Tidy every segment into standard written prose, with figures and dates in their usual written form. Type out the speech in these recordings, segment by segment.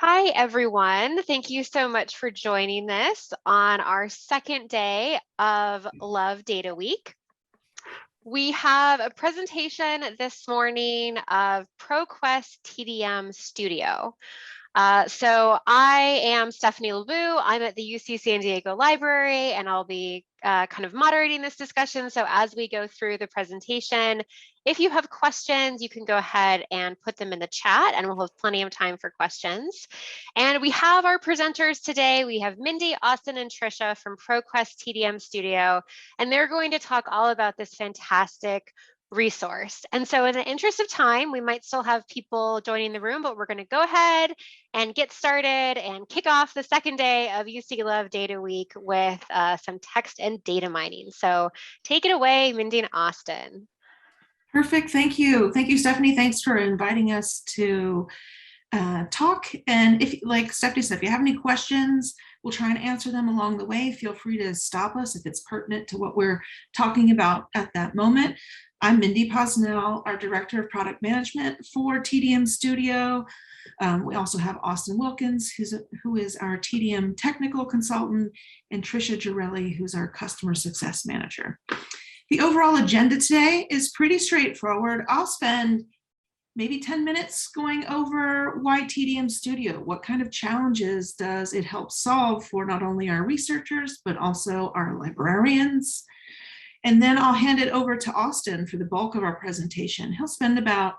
Hi, everyone. Thank you so much for joining this on our second day of Love Data Week. We have a presentation this morning of ProQuest TDM Studio. So I am Stephanie LeBou. I'm at the UC San Diego Library, and I'll be kind of moderating this discussion. So as we go through the presentation, if you have questions, you can go ahead and put them in the chat, and we'll have plenty of time for questions. And we have our presenters today. We have Mindy, Austin, and Trisha from ProQuest TDM Studio, and they're going to talk all about this fantastic resource. And so in the interest of time, we might still have people joining the room, but we're going to go ahead and get started and kick off the second day of UC Love Data Week with some text and data mining. So take it away, Mindy and Austin. Perfect. Thank you. Thank you, Stephanie. Thanks for inviting us to talk. And if, like Stephanie said, if you have any questions, we'll try and answer them along the way. Feel free to stop us if it's pertinent to what we're talking about at that moment. I'm Mindy Posnell, our Director of Product Management for TDM Studio. We also have Austin Wilkins, who is our TDM Technical Consultant, and Trisha Girelli, who's our Customer Success Manager. The overall agenda today is pretty straightforward. I'll spend maybe 10 minutes going over why TDM Studio. What kind of challenges does it help solve for not only our researchers, but also our librarians? And then I'll hand it over to Austin for the bulk of our presentation. He'll spend about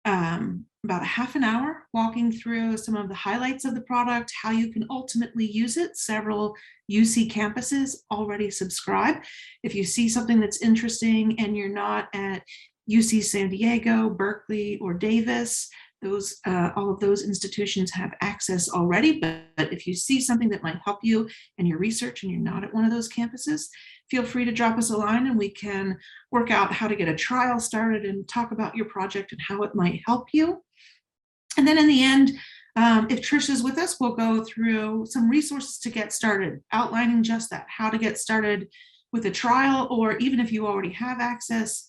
a half an hour walking through some of the highlights of the product, how you can ultimately use it. Several UC campuses already subscribe. If you see something that's interesting and you're not at UC San Diego, Berkeley, or Davis, all of those institutions have access already. But if you see something that might help you in your research and you're not at one of those campuses, feel free to drop us a line and we can work out how to get a trial started and talk about your project and how it might help you. And then in the end, if Trisha's with us, we'll go through some resources to get started, outlining just that, how to get started with a trial, or even if you already have access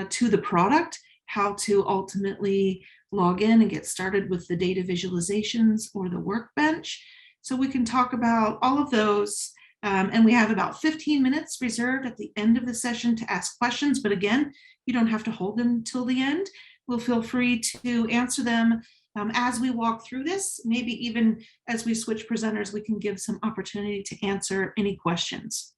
to the product, how to ultimately log in and get started with the data visualizations or the Workbench. So we can talk about all of those. And we have about 15 minutes reserved at the end of the session to ask questions. But again, you don't have to hold them till the end. We'll feel free to answer them as we walk through this. Maybe even as we switch presenters, we can give some opportunity to answer any questions.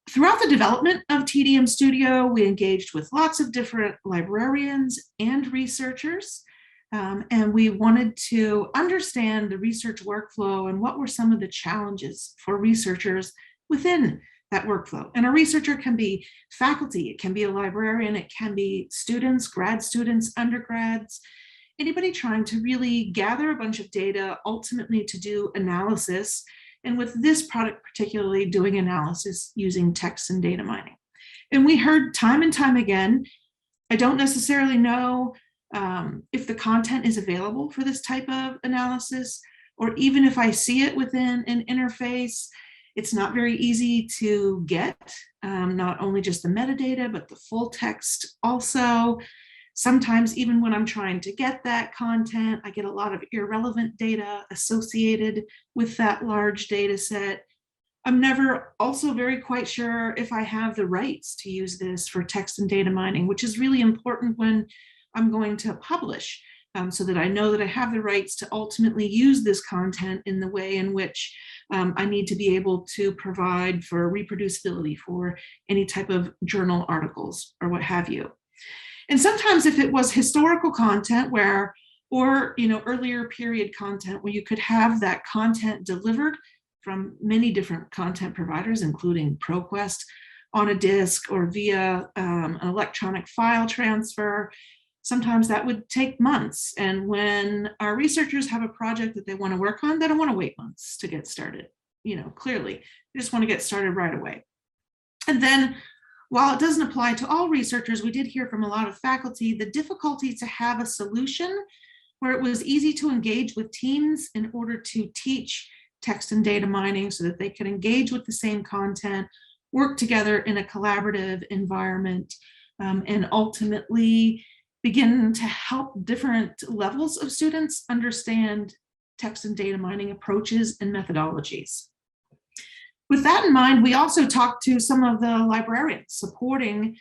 Throughout the development of TDM Studio, we engaged with lots of different librarians and researchers. And we wanted to understand the research workflow and what were some of the challenges for researchers within that workflow. And a researcher can be faculty, it can be a librarian, it can be students, grad students, undergrads, anybody trying to really gather a bunch of data, ultimately to do analysis. And with this product, particularly doing analysis using text and data mining. And we heard time and time again, I don't necessarily know if the content is available for this type of analysis, or even if I see it within an interface, it's not very easy to get, not only just the metadata, but the full text also. Sometimes even when I'm trying to get that content, I get a lot of irrelevant data associated with that large data set. I'm never also very quite sure if I have the rights to use this for text and data mining, which is really important when I'm going to publish, so that I know that I have the rights to ultimately use this content in the way in which I need to be able to provide for reproducibility for any type of journal articles or what have you. And sometimes if it was historical content or earlier period content where you could have that content delivered from many different content providers, including ProQuest, on a disk or via an electronic file transfer, sometimes that would take months. And when our researchers have a project that they want to work on, they don't want to wait months to get started. Clearly, they just want to get started right away. And then, while it doesn't apply to all researchers, we did hear from a lot of faculty the difficulty to have a solution where it was easy to engage with teams in order to teach text and data mining so that they could engage with the same content, work together in a collaborative environment, and ultimately begin to help different levels of students understand text and data mining approaches and methodologies. With that in mind, we also talked to some of the librarians supporting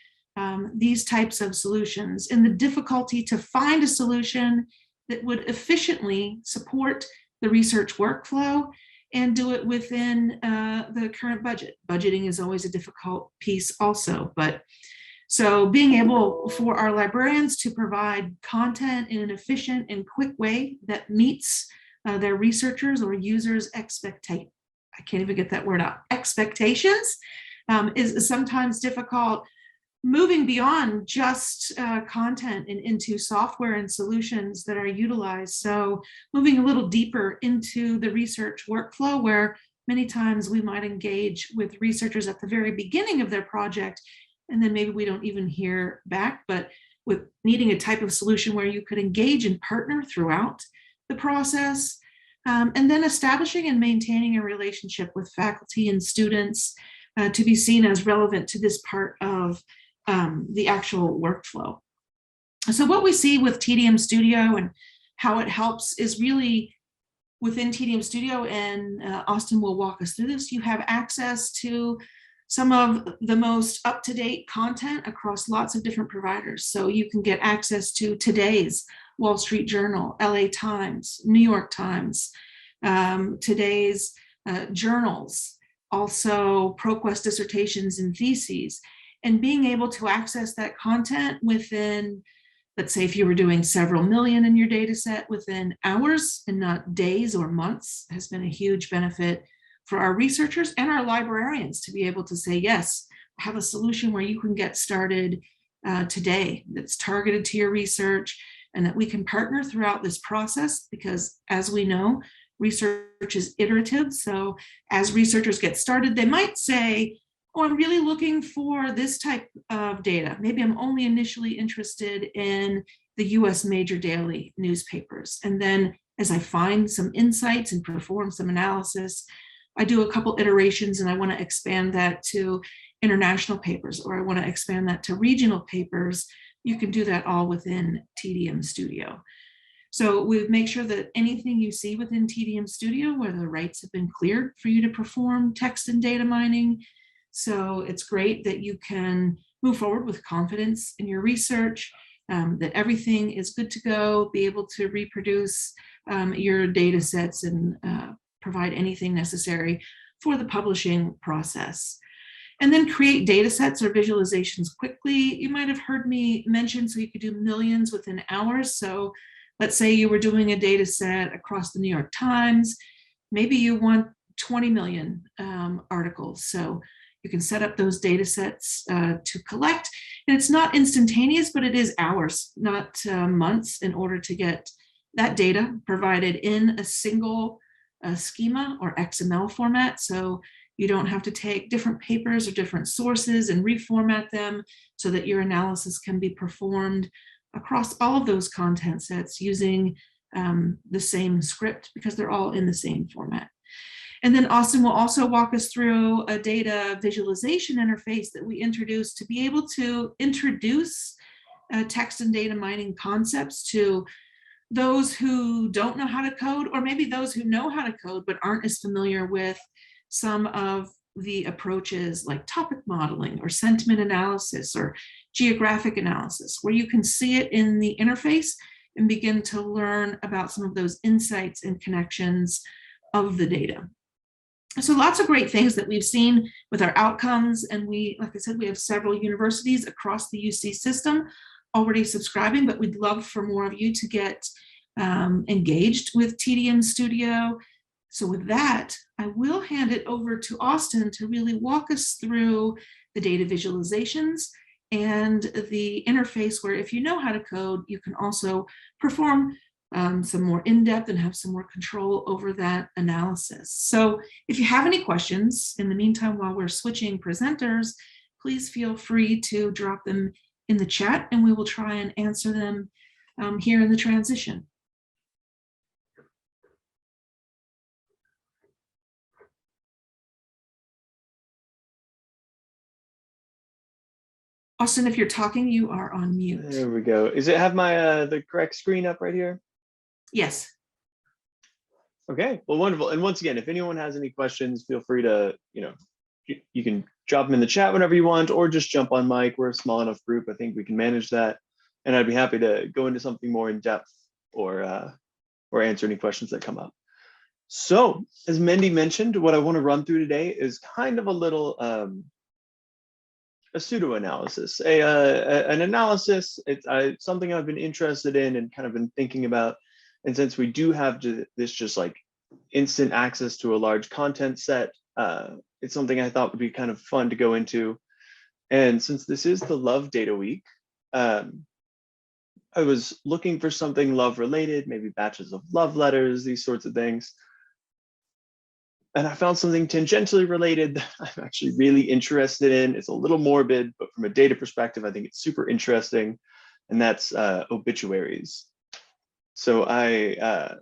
these types of solutions and the difficulty to find a solution that would efficiently support the research workflow and do it within the current budget. Budgeting is always a difficult piece also, but so being able for our librarians to provide content in an efficient and quick way that meets their researchers or users' expectations. I can't even get that word out. Expectations is sometimes difficult. Moving beyond just content and into software and solutions that are utilized. So moving a little deeper into the research workflow, where many times we might engage with researchers at the very beginning of their project, and then maybe we don't even hear back, but with needing a type of solution where you could engage and partner throughout the process, and then establishing and maintaining a relationship with faculty and students to be seen as relevant to this part of the actual workflow. So what we see with TDM Studio and how it helps is really within TDM Studio, and Austin will walk us through this, you have access to some of the most up-to-date content across lots of different providers. So you can get access to today's Wall Street Journal, LA Times, New York Times, today's journals, also ProQuest dissertations and theses, and being able to access that content within, let's say if you were doing several million in your data set, within hours and not days or months, has been a huge benefit for our researchers and our librarians to be able to say, yes, I have a solution where you can get started today that's targeted to your research, and that we can partner throughout this process, because as we know, research is iterative. So as researchers get started, they might say, oh, I'm really looking for this type of data. Maybe I'm only initially interested in the US major daily newspapers. And then as I find some insights and perform some analysis, I do a couple iterations and I want to expand that to international papers, or I want to expand that to regional papers. You can do that all within TDM Studio. So we make sure that anything you see within TDM Studio, where the rights have been cleared for you to perform text and data mining. So it's great that you can move forward with confidence in your research, that everything is good to go, be able to reproduce your data sets and provide anything necessary for the publishing process. And then create data sets or visualizations quickly. You might have heard me mention, so you could do millions within hours. So let's say you were doing a data set across the New York Times. Maybe you want 20 million articles. So you can set up those data sets to collect. And it's not instantaneous, but it is hours, not months, in order to get that data provided in a single schema or XML format. So you don't have to take different papers or different sources and reformat them, so that your analysis can be performed across all of those content sets using the same script, because they're all in the same format. And then Austin will also walk us through a data visualization interface that we introduced to be able to introduce text and data mining concepts to those who don't know how to code, or maybe those who know how to code but aren't as familiar with some of the approaches like topic modeling or sentiment analysis or geographic analysis, where you can see it in the interface and begin to learn about some of those insights and connections of the data. So lots of great things that we've seen with our outcomes. And we, like I said, we have several universities across the UC system already subscribing, but we'd love for more of you to get engaged with TDM Studio. So with that, I will hand it over to Austin to really walk us through the data visualizations and the interface, where if you know how to code, you can also perform some more in-depth and have some more control over that analysis. So if you have any questions in the meantime, while we're switching presenters, please feel free to drop them in the chat and we will try and answer them here in the transition. Austin, if you're talking, you are on mute. There we go. Is it have my the correct screen up right here? Yes. Okay, well, wonderful. And once again, if anyone has any questions, feel free to, you can drop them in the chat whenever you want, or just jump on mic. We're a small enough group. I think we can manage that. And I'd be happy to go into something more in depth or answer any questions that come up. So as Mendy mentioned, what I want to run through today is kind of a little, a pseudo analysis, an analysis. It's something I've been interested in and kind of been thinking about. And since we do have this just like instant access to a large content set, it's something I thought would be kind of fun to go into. And since this is the Love Data Week, I was looking for something love related, maybe batches of love letters, these sorts of things. And I found something tangentially related that I'm actually really interested in. It's a little morbid, but from a data perspective, I think it's super interesting. And that's obituaries. So I,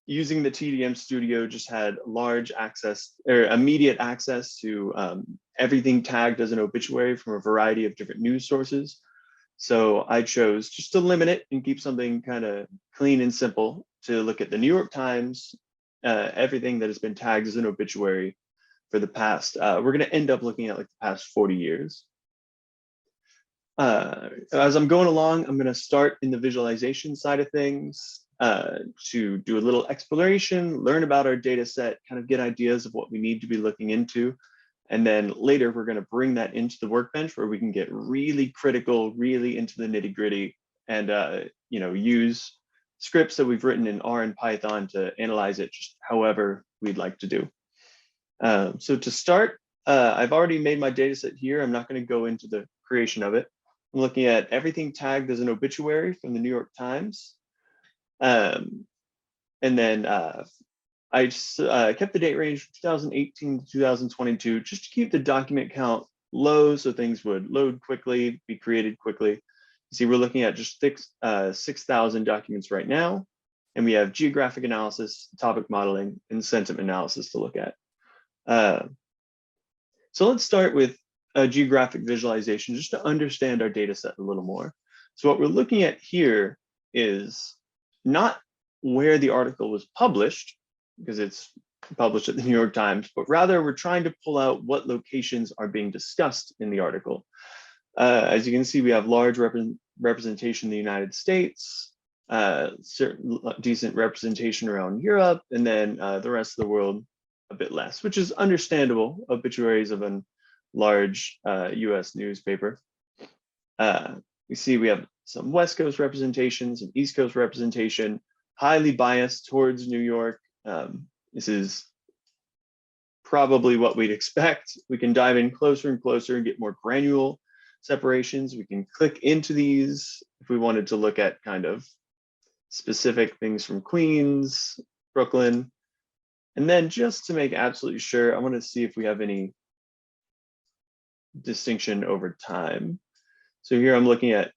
using the TDM Studio, just had large access or immediate access to everything tagged as an obituary from a variety of different news sources. So I chose just to limit it and keep something kind of clean and simple to look at the New York Times, everything that has been tagged as an obituary for the past, we're going to end up looking at like the past 40 years. As I'm going along, I'm going to start in the visualization side of things to do a little exploration, learn about our data set, kind of get ideas of what we need to be looking into. And then later, we're going to bring that into the Workbench where we can get really critical, really into the nitty gritty and use scripts that we've written in R and Python to analyze it just however we'd like to do. So to start, I've already made my data set here. I'm not going to go into the creation of it. I'm looking at everything tagged as an obituary from the New York Times. And then I just kept the date range from 2018 to 2022 just to keep the document count low so things would load quickly, be created quickly. See, we're looking at just 6,000 documents right now, and we have geographic analysis, topic modeling, and sentiment analysis to look at. So let's start with a geographic visualization just to understand our data set a little more. So what we're looking at here is not where the article was published, because it's published at the New York Times, but rather we're trying to pull out what locations are being discussed in the article. As you can see, we have large representation in the United States, certain decent representation around Europe, and then the rest of the world a bit less, which is understandable. Obituaries of a large US newspaper. We see we have some West Coast representation, some East Coast representation, highly biased towards New York. This is probably what we'd expect. We can dive in closer and closer and get more granular separations. We can click into these if we wanted to look at kind of specific things from Queens, Brooklyn. And then just to make absolutely sure, I want to see if we have any distinction over time. So here I'm looking at,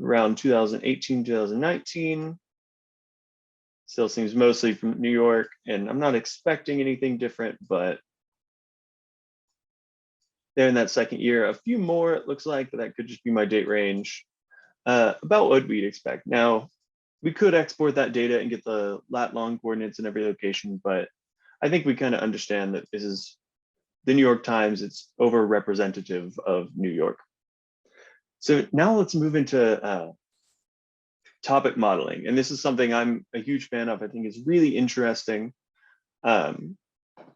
around 2018, 2019. Still seems mostly from New York, and I'm not expecting anything different, but there in that second year, a few more it looks like, but that could just be my date range, about what we'd expect. Now, we could export that data and get the lat long coordinates in every location, but I think we kind of understand that this is the New York Times, it's over representative of New York. So now let's move into topic modeling. And this is something I'm a huge fan of. I think is really interesting.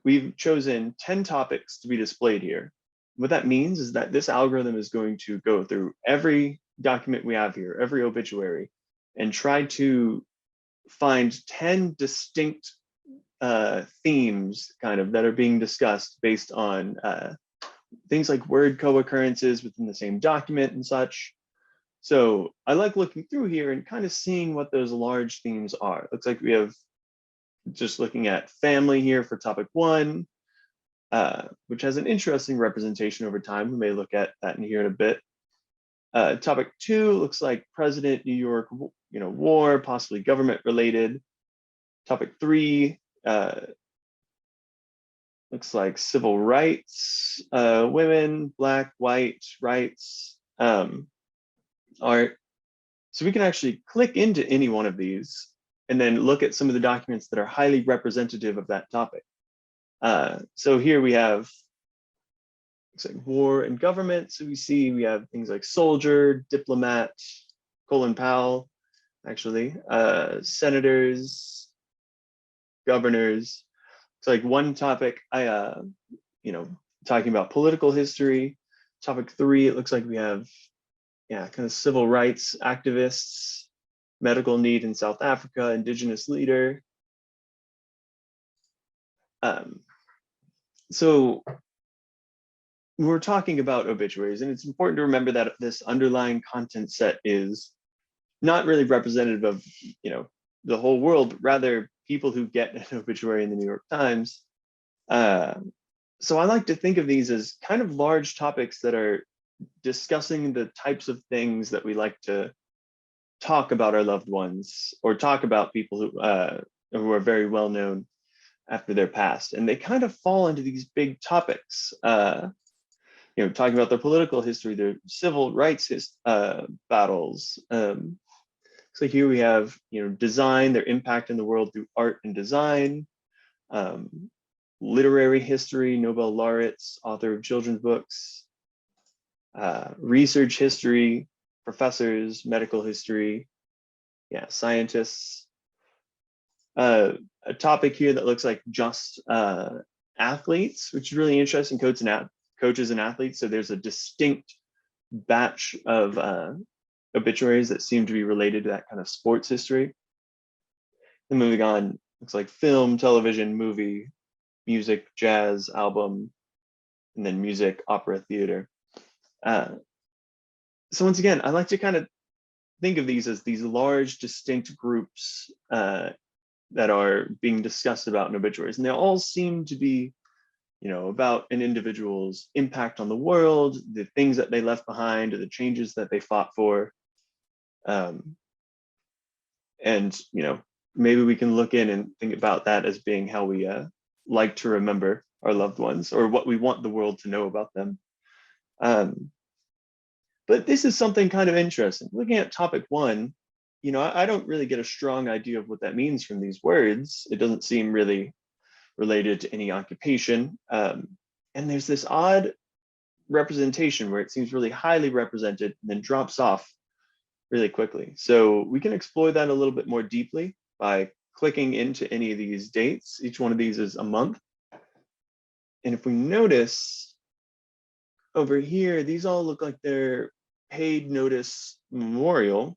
We've chosen 10 topics to be displayed here. What that means is that this algorithm is going to go through every document we have here, every obituary, and try to find 10 distinct themes kind of that are being discussed based on things like word co-occurrences within the same document and such. So I like looking through here and kind of seeing what those large themes are. Looks like we have just looking at family here for topic 1, which has an interesting representation over time. We may look at that in here in a bit. Topic 2 looks like President, New York, war, possibly government related. Topic 3 looks like civil rights, women, black, white rights. are, so we can actually click into any one of these and then look at some of the documents that are highly representative of that topic. So here we have, looks like war and government. So we have things like soldier, diplomat, Colin Powell, actually, senators, governors. It's like one topic, talking about political history. Topic 3, it looks like we have, kind of civil rights activists, medical need in South Africa, indigenous leader. So we're talking about obituaries, and it's important to remember that this underlying content set is not really representative of, the whole world, but rather people who get an obituary in the New York Times. So I like to think of these as kind of large topics that are discussing the types of things that we like to talk about our loved ones, or talk about people who are very well known after their past. And they kind of fall into these big topics, talking about their political history, their civil rights battles. So here we have, design, their impact in the world through art and design, literary history, Nobel laureates, author of children's books, research history, professors, medical history, scientists. A topic here that looks like just athletes, which is really interesting, coaches and athletes. So there's a distinct batch of obituaries that seem to be related to that kind of sports history. And moving on, looks like film, television, movie, music, jazz, album, and then music, opera, theater. So once again, I like to kind of think of these as these large, distinct groups that are being discussed about in obituaries. And they all seem to be, about an individual's impact on the world, the things that they left behind, or the changes that they fought for. And, maybe we can look in and think about that as being how we like to remember our loved ones, or what we want the world to know about them. But this is something kind of interesting. Looking at topic 1, I don't really get a strong idea of what that means from these words. It doesn't seem really related to any occupation. And there's this odd representation where it seems really highly represented and then drops off really quickly. So we can explore that a little bit more deeply by clicking into any of these dates. Each one of these is a month. And if we notice over here, these all look like they're paid notice memorial.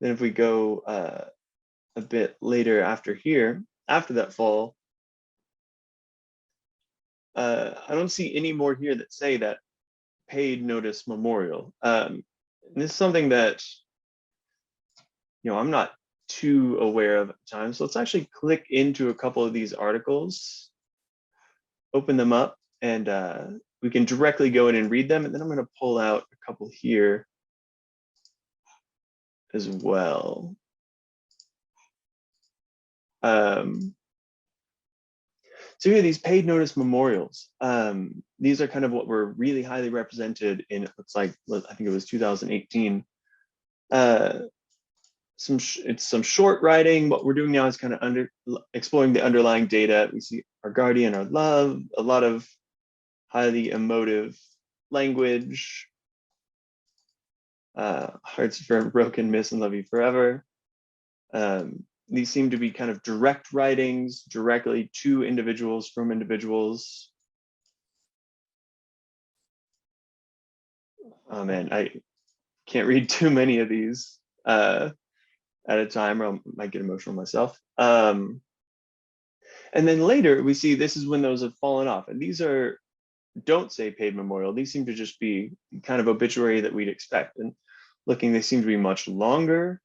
Then if we go a bit later after here, after that fall, I don't see any more here that say that paid notice memorial. And this is something that, I'm not too aware of at the time. So let's actually click into a couple of these articles, open them up, and we can directly go in and read them. And then I'm going to pull out a couple here as well. So here, these paid notice memorials. These are kind of what were really highly represented in, it looks like, I think it was 2018. It's some short writing. What we're doing now is kind of exploring the underlying data. We see our guardian, our love, a lot of highly emotive language. Hearts forever broken, miss and love you forever. These seem to be kind of direct writings directly to individuals from individuals. Oh man, I can't read too many of these at a time, or I might get emotional myself. And then later we see this is when those have fallen off. And these don't say paid memorial. These seem to just be kind of obituary that we'd expect. And looking, they seem to be much longer.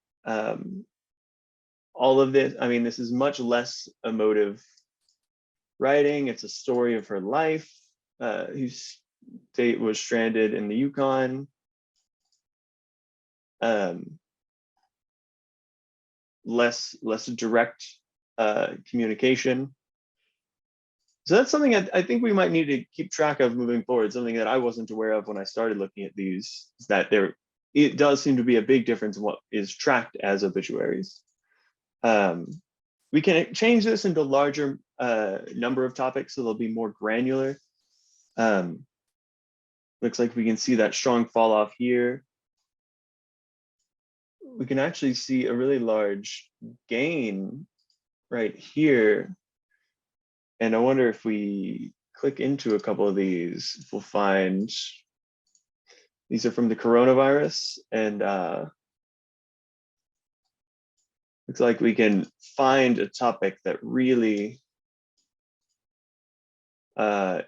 All of this, I mean, this is much less emotive writing. It's a story of her life, whose date was stranded in the Yukon. Less direct communication. So that's something I think we might need to keep track of moving forward. Something that I wasn't aware of when I started looking at these is that it does seem to be a big difference in what is tracked as obituaries. We can change this into larger number of topics, so they'll be more granular. Looks like we can see that strong fall off here. We can actually see a really large gain right here. And I wonder if we click into a couple of these, if we'll find, these are from the coronavirus, and looks like we can find a topic that really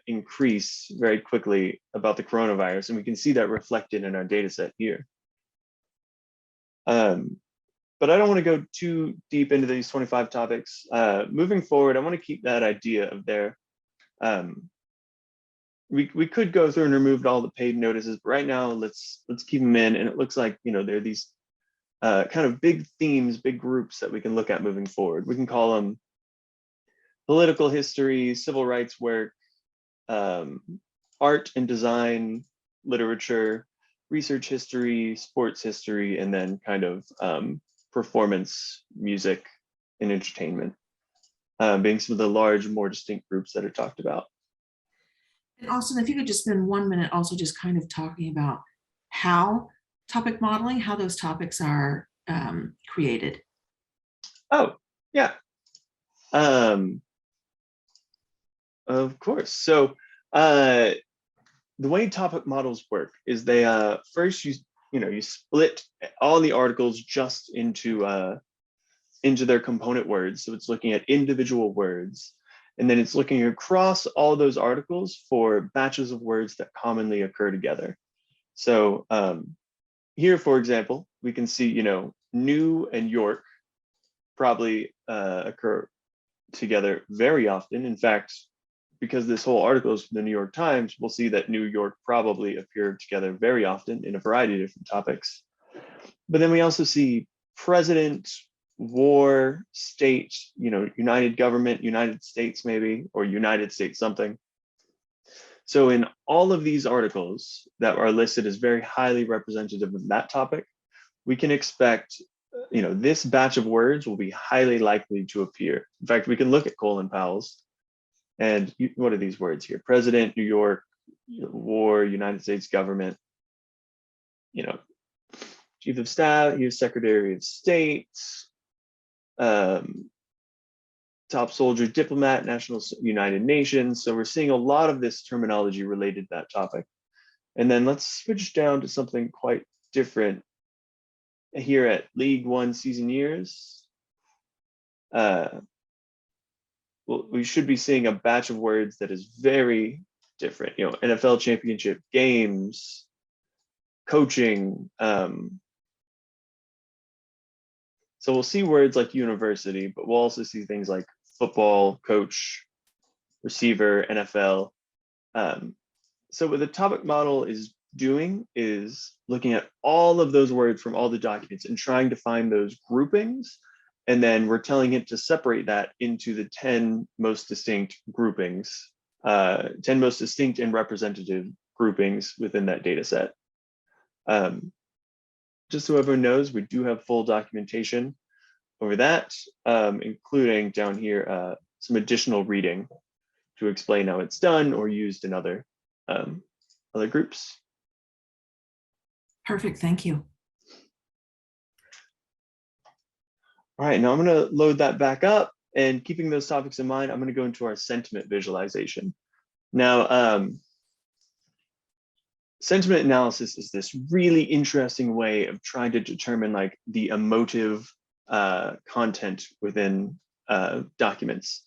increase very quickly about the coronavirus, and we can see that reflected in our data set here. But I don't want to go too deep into these 25 topics. Moving forward, I want to keep that idea of there. We could go through and remove all the paid notices, but right now let's keep them in. And it looks like, you know, there are these kind of big themes, big groups that we can look at moving forward. We can call them political history, civil rights work, art and design, literature, research history, sports history, and then kind of performance, music, and entertainment, being some of the large, more distinct groups that are talked about. And Austin, if you could just spend 1 minute also just kind of talking about how topic modeling, how those topics are created. Oh, yeah. Of course. So the way topic models work is they first you split all the articles just into their component words. So it's looking at individual words, and then it's looking across all those articles for batches of words that commonly occur together. So here, for example, we can see, you know, new and York probably occur together very often. In fact, because this whole article is from the New York Times, we'll see that New York probably appear together very often in a variety of different topics. But then we also see president, war, state, you know, United government, United States maybe, or United States something. So in all of these articles that are listed as very highly representative of that topic, we can expect, you know, this batch of words will be highly likely to appear. In fact, we can look at Colin Powell's, and what are these words here? President, New York, war, United States government, you know, chief of staff, U.S. Secretary of State, top soldier, diplomat, national United Nations. So we're seeing a lot of this terminology related to that topic. And then let's switch down to something quite different here at League One season years. Well, we should be seeing a batch of words that is very different, you know, NFL championship games, coaching. So we'll see words like university, but we'll also see things like football, coach, receiver, NFL. So what the topic model is doing is looking at all of those words from all the documents and trying to find those groupings. And then we're telling it to separate that into the 10 most distinct groupings, 10 most distinct and representative groupings within that data set. Just so everyone knows, we do have full documentation over that, including down here, some additional reading to explain how it's done or used in other groups. Perfect, thank you. All right, now I'm going to load that back up, and keeping those topics in mind, I'm going to go into our sentiment visualization. Now, sentiment analysis is this really interesting way of trying to determine like the emotive content within documents.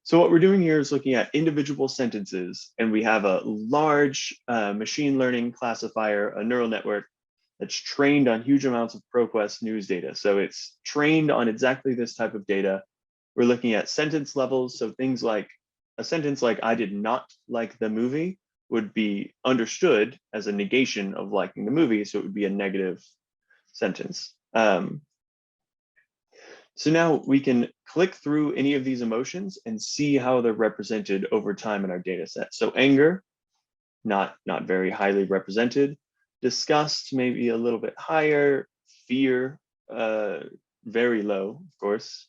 So what we're doing here is looking at individual sentences, and we have a large machine learning classifier, a neural network that's trained on huge amounts of ProQuest news data. So it's trained on exactly this type of data. We're looking at sentence levels. So things like a sentence like "I did not like the movie" would be understood as a negation of liking the movie. So it would be a negative sentence. So now we can click through any of these emotions and see how they're represented over time in our data set. So anger, not very highly represented. Disgust, maybe a little bit higher. Fear, very low, of course.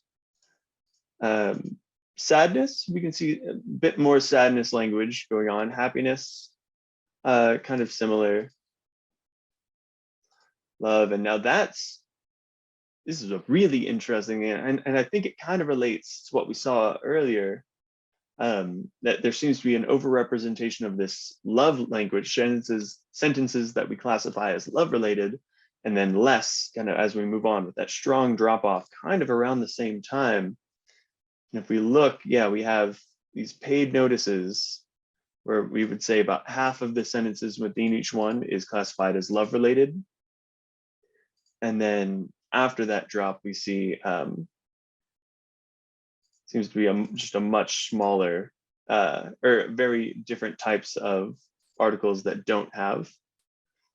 Sadness, we can see a bit more sadness language going on. Happiness, kind of similar. Love, and now this is a really interesting, and I think it kind of relates to what we saw earlier, that there seems to be an overrepresentation of this love language, sentences that we classify as love related, and then less kind of as we move on, with that strong drop off kind of around the same time. And if we look, yeah, we have these paid notices where we would say about half of the sentences within each one is classified as love related. And then after that drop, we see seems to be just a much smaller or very different types of articles that don't have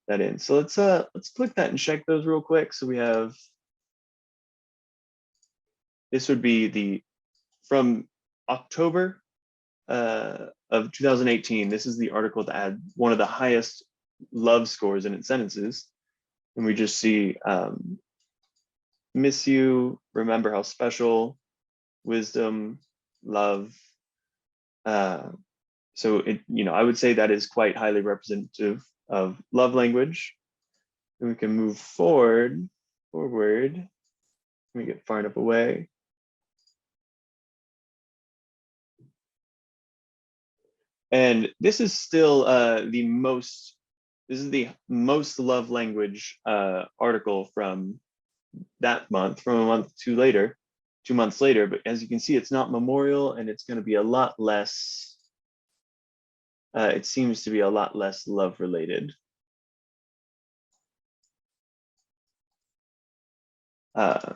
that in. So let's click that and check those real quick. So we have, this would be from October of 2018. This is the article that had one of the highest love scores in its sentences. And we just see miss you, remember how special, wisdom, love. So it, I would say that is quite highly representative of love language. And we can move forward. Let me get far enough away. And this is still the most love language article from that month, from a 2 months later. But as you can see, it's not memorial, and it's going to be a lot less, it seems to be a lot less love related. So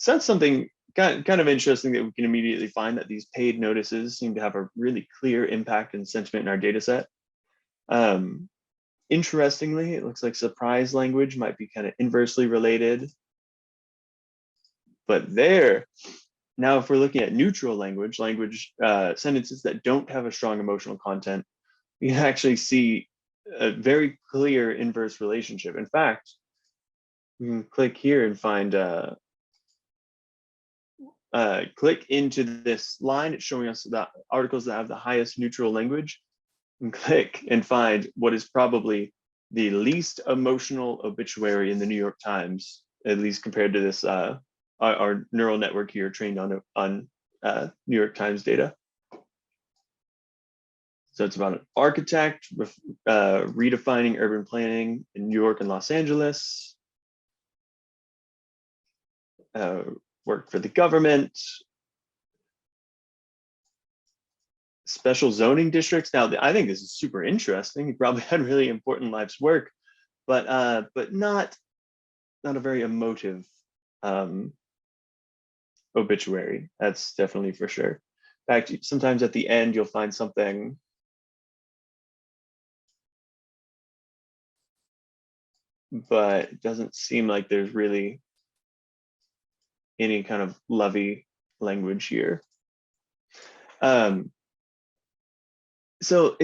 that's something kind of interesting that we can immediately find, that these paid notices seem to have a really clear impact and sentiment in our data set. Interestingly, it looks like surprise language might be kind of inversely related. But now if we're looking at neutral language, sentences that don't have a strong emotional content, you can actually see a very clear inverse relationship. In fact, we can click here and find, click into this line. It's showing us the articles that have the highest neutral language, and click and find what is probably the least emotional obituary in the New York Times, at least compared to this, our neural network here trained on New York Times data. So it's about an architect redefining urban planning in New York and Los Angeles. Worked for the government. Special zoning districts. Now, I think this is super interesting. He probably had really important life's work, but not a very emotive obituary. That's definitely for sure. In fact, sometimes at the end you'll find something but it doesn't seem like there's really any kind of lovey language here. So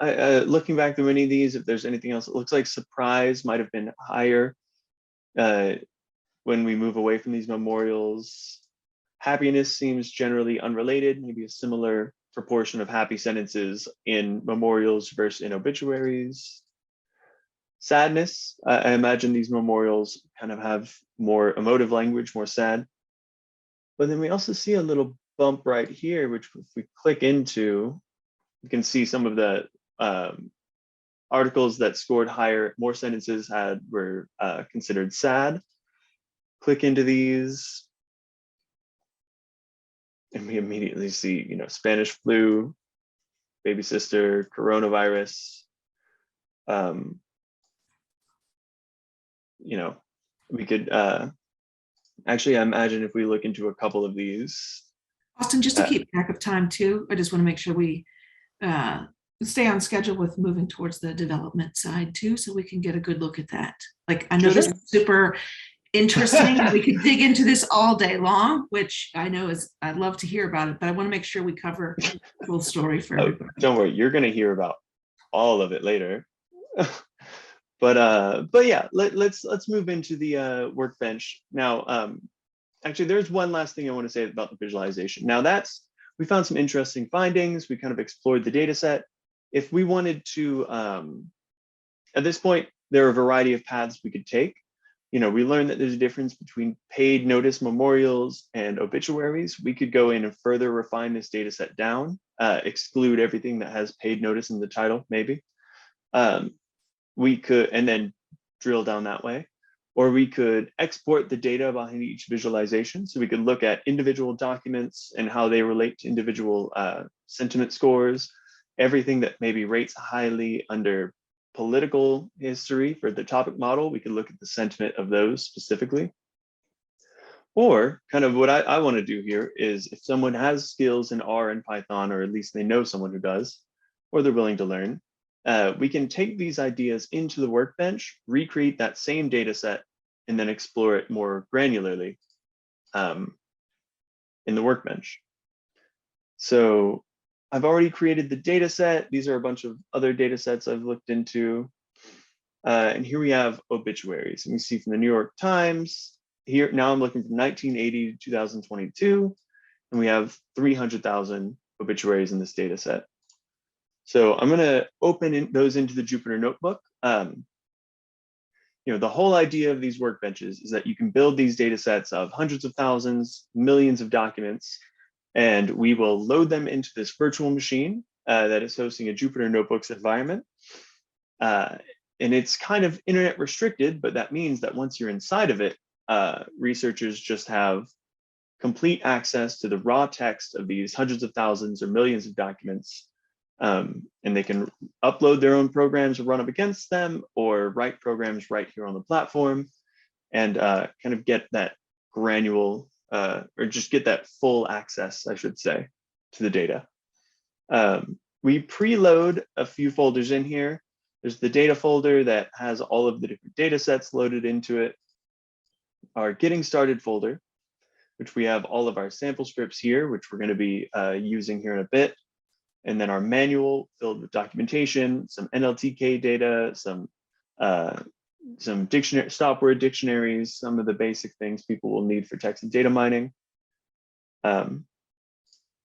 looking back through any of these, if there's anything else, it looks like surprise might have been higher when we move away from these memorials. Happiness seems generally unrelated, maybe a similar proportion of happy sentences in memorials versus in obituaries. Sadness, I imagine these memorials kind of have more emotive language, more sad. But then we also see a little bump right here, which if we click into, you can see some of the articles that scored higher, more sentences were considered sad. Click into these, and we immediately see, Spanish flu, baby sister, coronavirus. We could actually, I imagine if we look into a couple of these. Austin, just to keep track of time too, I just want to make sure we stay on schedule with moving towards the development side too, so we can get a good look at that. Like, I know this is super interesting. We could dig into this all day long, which I know I'd love to hear about it, but I want to make sure we cover the full story for Oh, everybody. don't worry, you're going to hear about all of it later. But yeah, let's move into the workbench now. Actually, there's one last thing I want to say about the visualization. Now we found some interesting findings. We kind of explored the data set. If we wanted to, at this point, there are a variety of paths we could take. We learned that there's a difference between paid notice memorials and obituaries. We could go in and further refine this data set down, exclude everything that has paid notice in the title, maybe. We could, and then drill down that way. Or we could export the data behind each visualization. So we could look at individual documents and how they relate to individual sentiment scores, everything that maybe rates highly under political history for the topic model. We could look at the sentiment of those specifically. Or kind of what I want to do here is if someone has skills in R and Python, or at least they know someone who does, or they're willing to learn, we can take these ideas into the workbench, recreate that same data set, and then explore it more granularly in the workbench. So I've already created the data set. These are a bunch of other data sets I've looked into. And here we have obituaries. And we see from the New York Times. Here, now I'm looking from 1980 to 2022, and we have 300,000 obituaries in this data set. So I'm going to open those into the Jupyter Notebook. The whole idea of these workbenches is that you can build these data sets of hundreds of thousands, millions of documents, and we will load them into this virtual machine that is hosting a Jupyter Notebooks environment. And it's kind of internet restricted, but that means that once you're inside of it, researchers just have complete access to the raw text of these hundreds of thousands or millions of documents. And they can upload their own programs or run up against them, or write programs right here on the platform, and kind of get that granular, or just get that full access, I should say, to the data. We preload a few folders in here. There's the data folder that has all of the different data sets loaded into it. Our getting started folder, which we have all of our sample scripts here, which we're going to be using here in a bit. And then our manual filled with documentation, some NLTK data, some dictionary, stop word dictionaries, some of the basic things people will need for text and data mining. And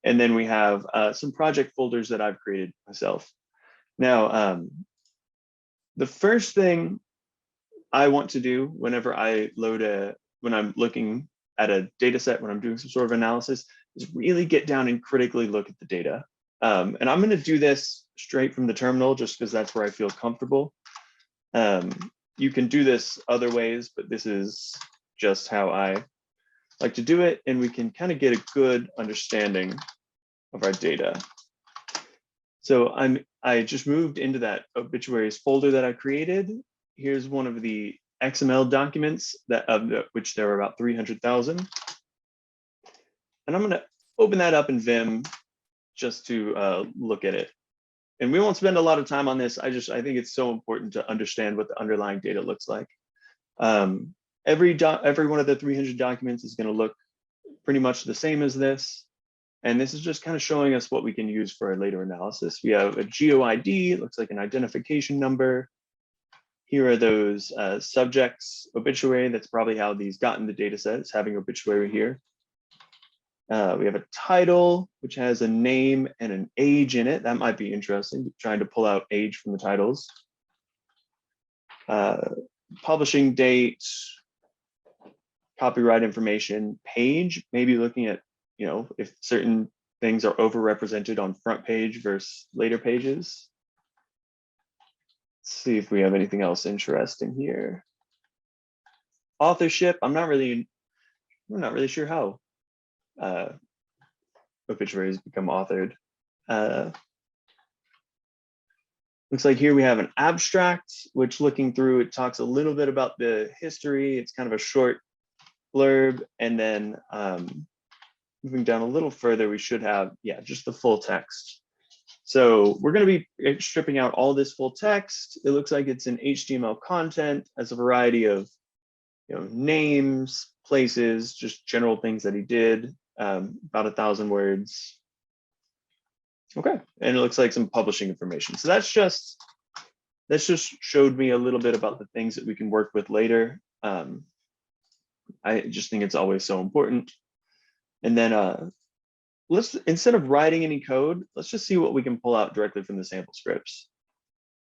then we have some project folders that I've created myself. Now, the first thing I want to do whenever I when I'm looking at a data set, when I'm doing some sort of analysis, is really get down and critically look at the data. And I'm going to do this straight from the terminal just because that's where I feel comfortable. You can do this other ways, but this is just how I like to do it. And we can kind of get a good understanding of our data. So I just moved into that obituaries folder that I created. Here's one of the XML documents which there are about 300,000. And I'm going to open that up in Vim just to look at it. And we won't spend a lot of time on this. I think it's so important to understand what the underlying data looks like. Every one of the 300 documents is going to look pretty much the same as this. And this is just kind of showing us what we can use for our later analysis. We have a GeoID, it looks like an identification number. Here are those subjects, obituary. That's probably how these got in the data set. It's having obituary here. We have a title, which has a name and an age in it. That might be interesting, trying to pull out age from the titles. Publishing date, copyright information, page, maybe looking at, if certain things are overrepresented on front page versus later pages. Let's see if we have anything else interesting here. Authorship, we're not really sure how obituaries become authored. Looks like here we have an abstract, which looking through, it talks a little bit about the history. It's kind of a short blurb. And then moving down a little further, we should have, just the full text. So we're going to be stripping out all this full text. It looks like it's in HTML content as a variety of names, places, just general things that he did, about 1,000 words. Okay, and it looks like some publishing information. So that's just showed me a little bit about the things that we can work with later. I just think it's always so important. And then let's, instead of writing any code, let's just see what we can pull out directly from the sample scripts.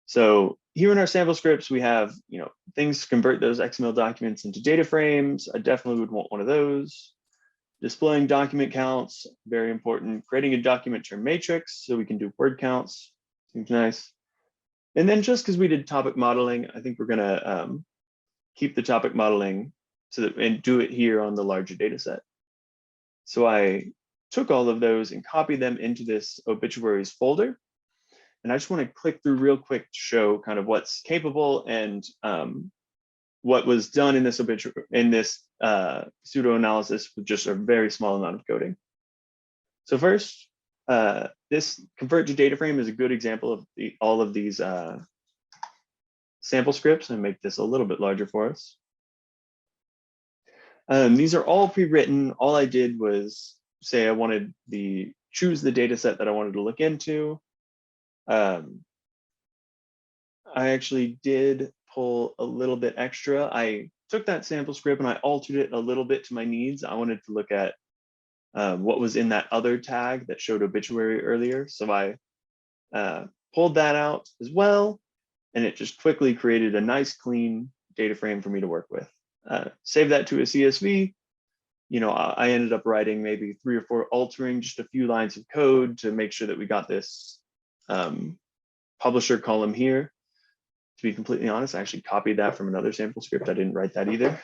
So here in our sample scripts, we have, things to convert those XML documents into data frames. I definitely would want one of those. Displaying document counts, very important. Creating a document term matrix so we can do word counts, seems nice. And then just because we did topic modeling, I think we're gonna keep the topic modeling and do it here on the larger data set. So I took all of those and copied them into this obituaries folder. And I just want to click through real quick to show kind of what's capable and what was done in this pseudo analysis with just a very small amount of coding. So first, this convert to data frame is a good example of all of these sample scripts, and make this a little bit larger for us. These are all pre-written. All I did was say I wanted choose the data set that I wanted to look into. I actually did pull a little bit extra. I took that sample script and I altered it a little bit to my needs. I wanted to look at what was in that other tag that showed obituary earlier. So I pulled that out as well, and it just quickly created a nice clean data frame for me to work with. Save that to a CSV. I ended up writing maybe 3 or 4, altering just a few lines of code to make sure that we got this publisher column here. To be completely honest, I actually copied that from another sample script. I didn't write that either.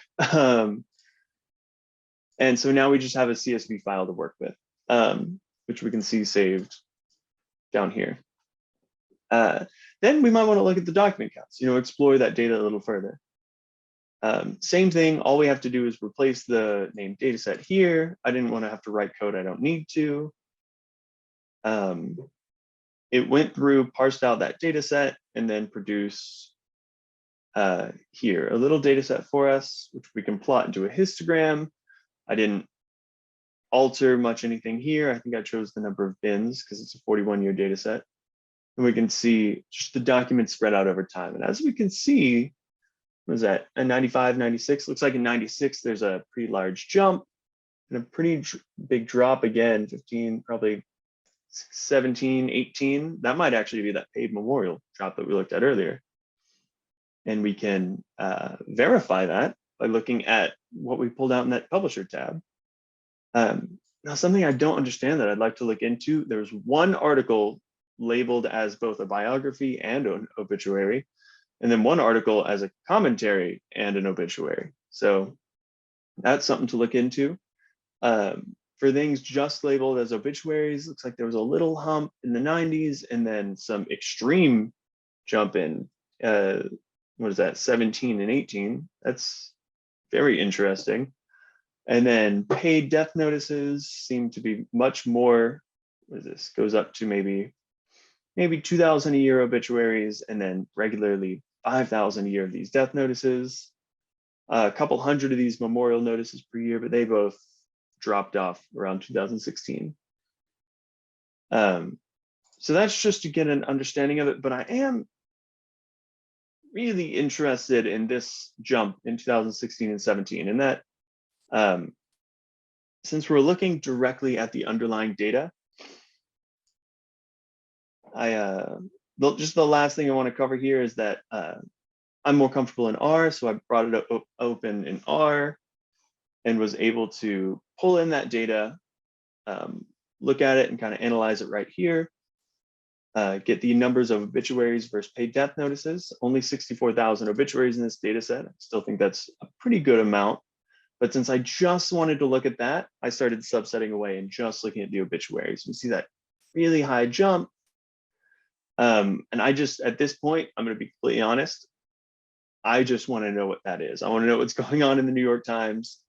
And so now we just have a CSV file to work with, which we can see saved down here. Then we might want to look at the document counts, explore that data a little further. Same thing, all we have to do is replace the named data set here. I didn't want to have to write code I don't need to. It went through, parsed out that data set, and then produced here a little data set for us, which we can plot into a histogram. I didn't alter much anything here. I think I chose the number of bins because it's a 41-year data set. And we can see just the documents spread out over time. And as we can see, what is that, a 95, 96? Looks like in 96, there's a pretty large jump and a pretty big drop again, 15, probably 17, 18. That might actually be that paid memorial drop that we looked at earlier. And we can verify that by looking at what we pulled out in that publisher tab. Now, something I don't understand that I'd like to look into, there's one article labeled as both a biography and an obituary, and then one article as a commentary and an obituary. So that's something to look into. For things just labeled as obituaries, looks like there was a little hump in the 90s and then some extreme jump in, what is that, 17 and 18. That's very interesting. And then paid death notices seem to be much more, what is this, goes up to maybe 2,000 a year obituaries, and then regularly 5,000 a year of these death notices. A couple hundred of these memorial notices per year, but they both dropped off around 2016. So that's just to get an understanding of it, but I am really interested in this jump in 2016 and 17, and that since we're looking directly at the underlying data, just the last thing I want to cover here is that I'm more comfortable in R, so I brought it open in R and was able to pull in that data, look at it and kind of analyze it right here, get the numbers of obituaries versus paid death notices. Only 64,000 obituaries in this data set. I still think that's a pretty good amount. But since I just wanted to look at that, I started subsetting away and just looking at the obituaries. We see that really high jump. And I just, at this point, I'm going to be completely honest, I just want to know what that is. I want to know what's going on in the New York Times.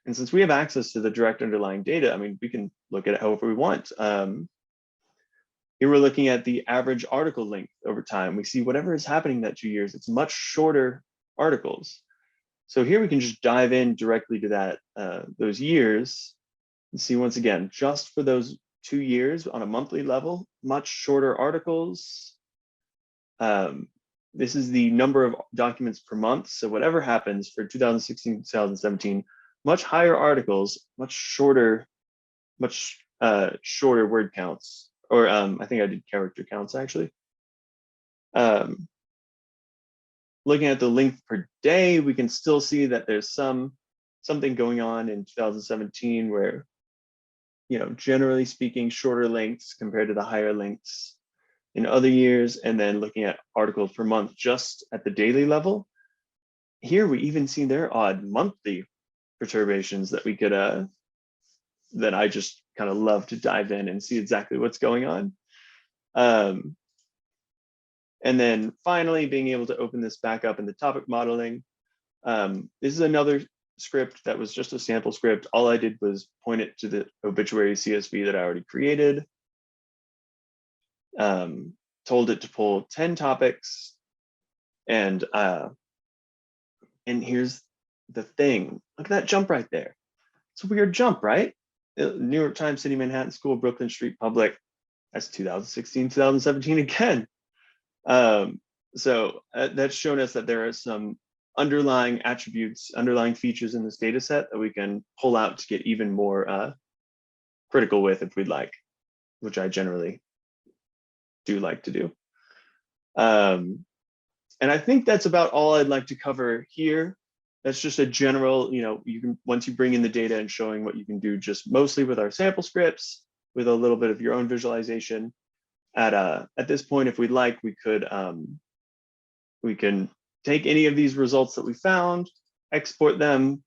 And since we have access to the direct underlying data, I mean, we can look at it however we want. Here we're looking at the average article length over time. We see whatever is happening that 2 years, it's much shorter articles. So here we can just dive in directly to that, those years, and see once again, just for those 2 years on a monthly level, much shorter articles. This is the number of documents per month. So whatever happens for 2016, 2017, much higher articles, much shorter word counts, or I think I did character counts actually. Looking at the length per day, we can still see that there's something going on in 2017 where, generally speaking, shorter lengths compared to the higher lengths in other years. And then looking at articles per month just at the daily level, here we even see their odd monthly perturbations that we could that I just kind of love to dive in and see exactly what's going on. And then finally being able to open this back up in the topic modeling. This is another script that was just a sample script. All I did was point it to the obituary CSV that I already created. Told it to pull 10 topics. And here's the thing. Look at that jump right there. It's a weird jump, right? New York Times, City, Manhattan School, Brooklyn Street Public. That's 2016, 2017 again. So that's shown us that there are some underlying attributes, underlying features in this data set that we can pull out to get even more critical with if we'd like, which I generally do like to do. And I think that's about all I'd like to cover here. That's just a general, you can, once you bring in the data and showing what you can do just mostly with our sample scripts, with a little bit of your own visualization. At this point, if we'd like, we can take any of these results that we found, export them,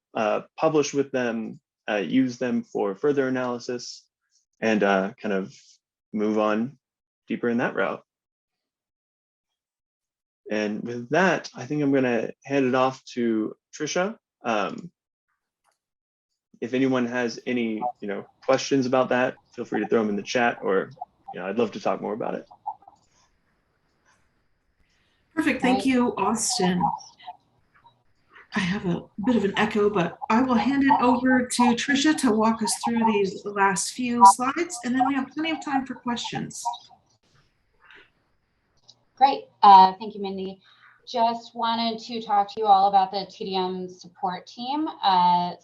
publish with them, use them for further analysis, and kind of move on deeper in that route. And with that, I think I'm going to hand it off to Trisha. If anyone has any, questions about that, feel free to throw them in the chat, or I'd love to talk more about it. Perfect. Thank you, Austin. I have a bit of an echo, but I will hand it over to Trisha to walk us through these last few slides, and then we have plenty of time for questions. Great. Thank you, Mindy. Just wanted to talk to you all about the TDM support team.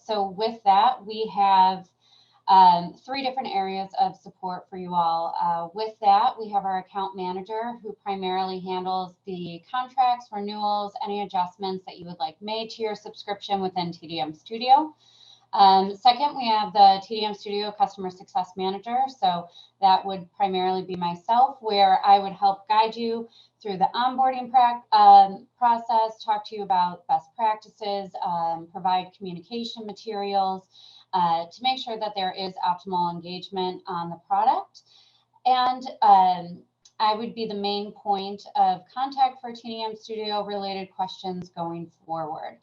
So with that, we have 3 different areas of support for you all. With that, we have our account manager, who primarily handles the contracts, renewals, any adjustments that you would like made to your subscription within TDM Studio. Second, we have the TDM Studio Customer Success Manager. So that would primarily be myself, where I would help guide you through the onboarding process, talk to you about best practices, provide communication materials, to make sure that there is optimal engagement on the product. And I would be the main point of contact for TDM Studio related questions going forward.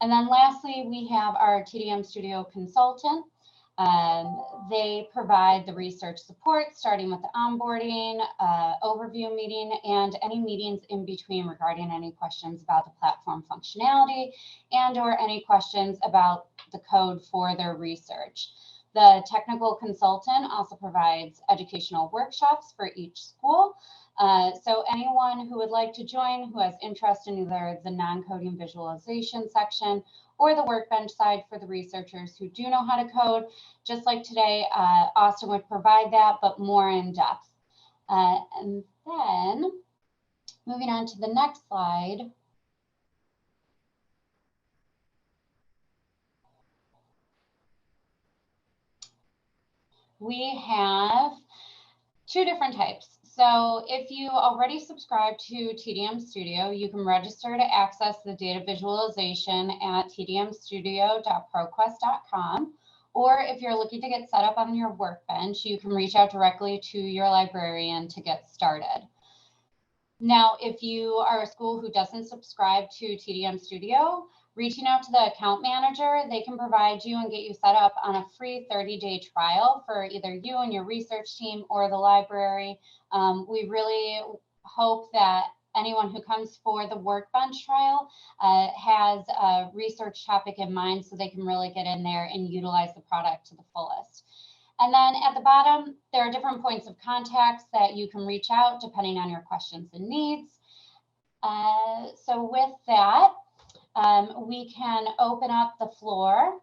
And then lastly, we have our TDM Studio consultant. They provide the research support, starting with the onboarding, overview meeting, and any meetings in between regarding any questions about the platform functionality and or any questions about the code for their research. The technical consultant also provides educational workshops for each school. So anyone who would like to join, who has interest in either the non-coding visualization section or the Workbench side for the researchers who do know how to code, just like today, Austin would provide that, but more in depth. And then moving on to the next slide. We have 2 different types. So if you already subscribe to TDM Studio, you can register to access the data visualization at tdmstudio.proquest.com. Or if you're looking to get set up on your Workbench, you can reach out directly to your librarian to get started. Now, if you are a school who doesn't subscribe to TDM Studio, reaching out to the account manager, they can provide you and get you set up on a free 30-day trial for either you and your research team or the library. We really hope that anyone who comes for the Workbench trial has a research topic in mind, so they can really get in there and utilize the product to the fullest. And then at the bottom, there are different points of contact that you can reach out depending on your questions and needs. So with that, we can open up the floor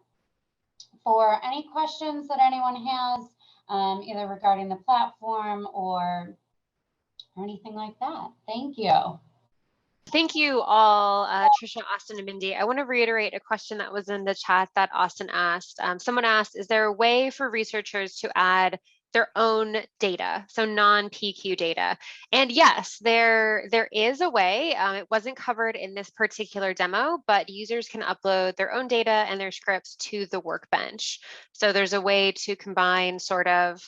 for any questions that anyone has, either regarding the platform or anything like that. Thank you. Thank you all, Tricia, Austin, and Mindy. I want to reiterate a question that was in the chat that Austin asked. Someone asked, is there a way for researchers to add their own data, so non-PQ data? And yes, there is a way. It wasn't covered in this particular demo, but users can upload their own data and their scripts to the Workbench. So there's a way to combine sort of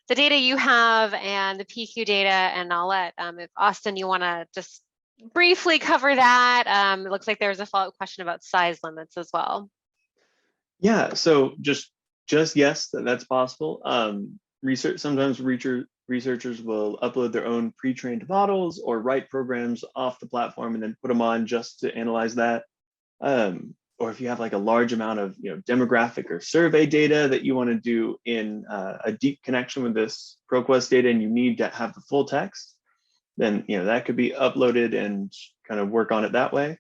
the data you have and the PQ data, and I'll let, if Austin, you want to just briefly cover that. It looks like there's a follow-up question about size limits as well. Yeah, so just yes, that's possible. Sometimes researchers will upload their own pre-trained models or write programs off the platform and then put them on just to analyze that. Or if you have like a large amount of demographic or survey data that you want to do in a deep connection with this ProQuest data, and you need to have the full text, then that could be uploaded and kind of work on it that way.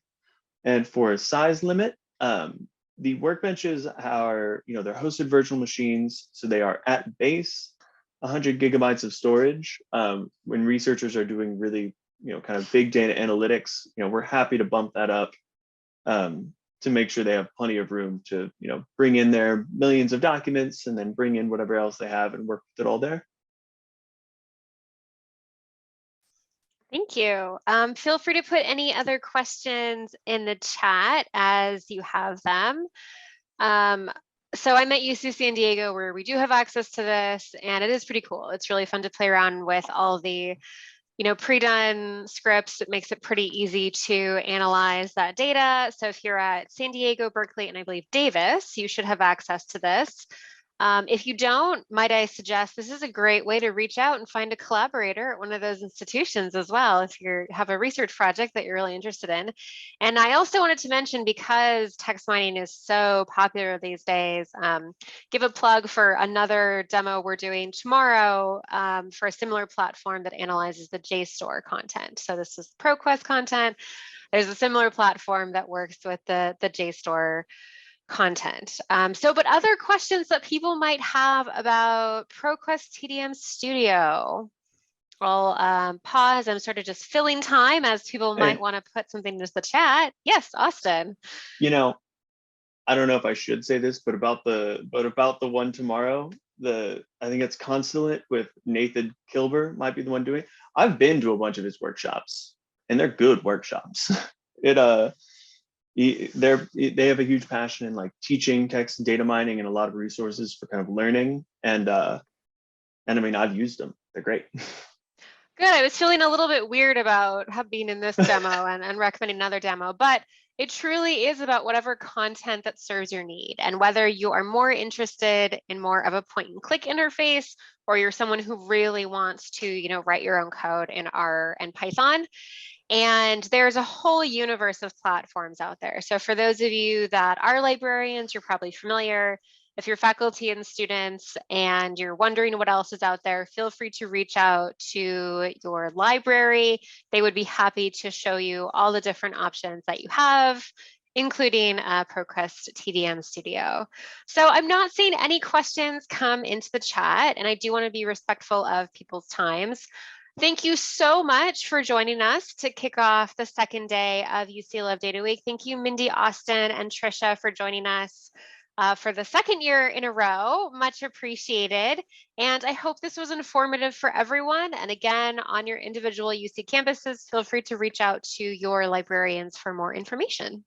And for a size limit, the workbenches are, they're hosted virtual machines, so they are at base 100 gigabytes of storage. When researchers are doing really, kind of big data analytics, we're happy to bump that up to make sure they have plenty of room to, bring in their millions of documents and then bring in whatever else they have and work with it all there. Thank you. Feel free to put any other questions in the chat as you have them. So I'm at UC San Diego, where we do have access to this, and it is pretty cool. It's really fun to play around with all the pre-done scripts. It makes it pretty easy to analyze that data. So if you're at San Diego, Berkeley, and I believe Davis, you should have access to this. If you don't, might I suggest this is a great way to reach out and find a collaborator at one of those institutions as well, if you have a research project that you're really interested in. And I also wanted to mention, because text mining is so popular these days, give a plug for another demo we're doing tomorrow for a similar platform that analyzes the JSTOR content. So this is ProQuest content. There's a similar platform that works with the JSTOR content. But other questions that people might have about ProQuest TDM Studio? I'll pause. I'm sort of just filling time as people might want to put something into the chat. Yes, Austin. I don't know if I should say this, but about the one tomorrow, I think it's Consulate with Nathan Kilber might be the one doing. I've been to a bunch of his workshops, and they're good workshops. They have a huge passion in like teaching text and data mining and a lot of resources for kind of learning. And I mean, I've used them. They're great. Good. I was feeling a little bit weird about being in this demo and recommending another demo, but it truly is about whatever content that serves your need, and whether you are more interested in more of a point and click interface, or you're someone who really wants to, write your own code in R and Python. And there's a whole universe of platforms out there. So for those of you that are librarians, you're probably familiar. If you're faculty and students and you're wondering what else is out there, feel free to reach out to your library. They would be happy to show you all the different options that you have, including ProQuest TDM Studio. So I'm not seeing any questions come into the chat, and I do want to be respectful of people's times. Thank you so much for joining us to kick off the second day of UC Love Data Week. Thank you, Mindy, Austin, and Tricia for joining us for the second year in a row. Much appreciated. And I hope this was informative for everyone. And again, on your individual UC campuses, feel free to reach out to your librarians for more information.